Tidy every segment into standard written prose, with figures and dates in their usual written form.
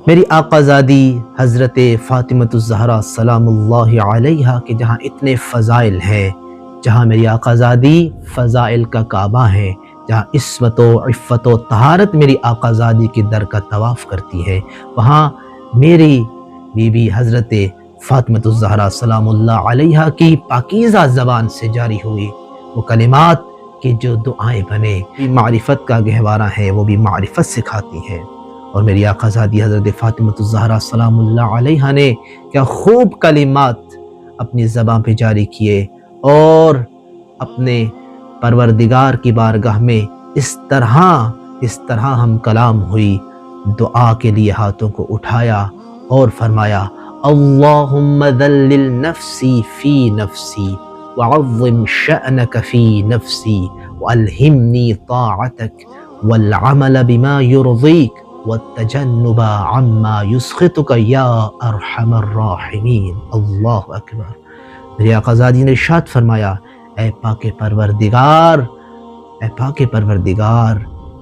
میری آقازادی حضرت فاطمۃ الزہرا سلام اللہ علیہا کے جہاں اتنے فضائل ہیں، جہاں میری آقازادی فضائل کا کعبہ ہے، جہاں عصمت و عفت و طہارت میری آقازادی کے در کا طواف کرتی ہے، وہاں میری بی بی حضرت فاطمۃ الزہرا سلام اللہ علیہا کی پاکیزہ زبان سے جاری ہوئی وہ کلمات کہ جو دعائیں بنے، معرفت کا گہوارہ ہے، وہ بھی معرفت سکھاتی ہیں۔ اور میری آقازادی حضرت فاطمۃ الزہرا سلام اللہ علیہا نے کیا خوب کلمات اپنی زبان پہ جاری کیے، اور اپنے پروردگار کی بارگاہ میں اس طرح ہم کلام ہوئی، دعا کے لیے ہاتھوں کو اٹھایا اور فرمایا اللہم ذلل نفسی فی نفسی وعظم شأنک فی نفسی والہمنی طاعتک والعمل بما یرضیک والتجنب عما یسخطک یا ارحم الراحمین۔ اللہ اکبر۔ میری آقازادی نے ارشاد فرمایا اے پاک پروردگار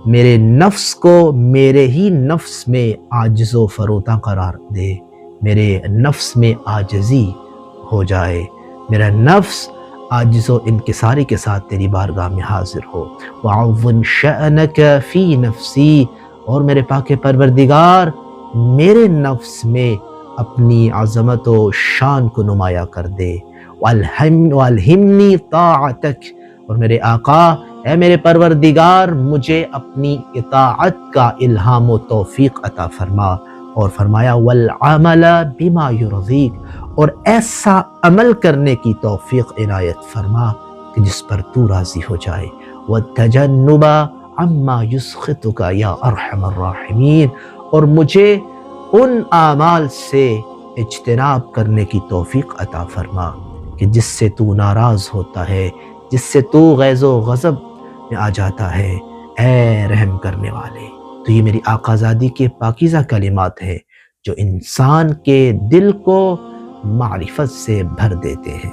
میرے نفس کو میرے ہی نفس میں عاجز و فروتاں قرار دے، میرے نفس میں عاجزی ہو جائے، میرا نفس عاجز و انکساری کے ساتھ تیری بارگاہ میں حاضر ہو۔ وعظم شأنک فی نفسی، اور میرے پاک پروردگار میرے نفس میں اپنی عظمت و شان کو نمایاں کر دے۔ والہمنی طاعتک، اور میرے آقا اے میرے پروردگار مجھے اپنی اطاعت کا الہام و توفیق عطا فرما، اور فرمایا والعمل بما یرضیک، اور ایسا عمل کرنے کی توفیق عنایت فرما کہ جس پر تو راضی ہو جائے۔ والتجنب عما یسخطک یا ارحم الراحمین، اور مجھے ان اعمال سے اجتناب کرنے کی توفیق عطا فرما کہ جس سے تو ناراض ہوتا ہے، جس سے تو غیظ و غضب میں آ جاتا ہے۔ اے رحم کرنے والے، تو یہ میری آقازادی کے پاکیزہ کلمات ہیں جو انسان کے دل کو معرفت سے بھر دیتے ہیں۔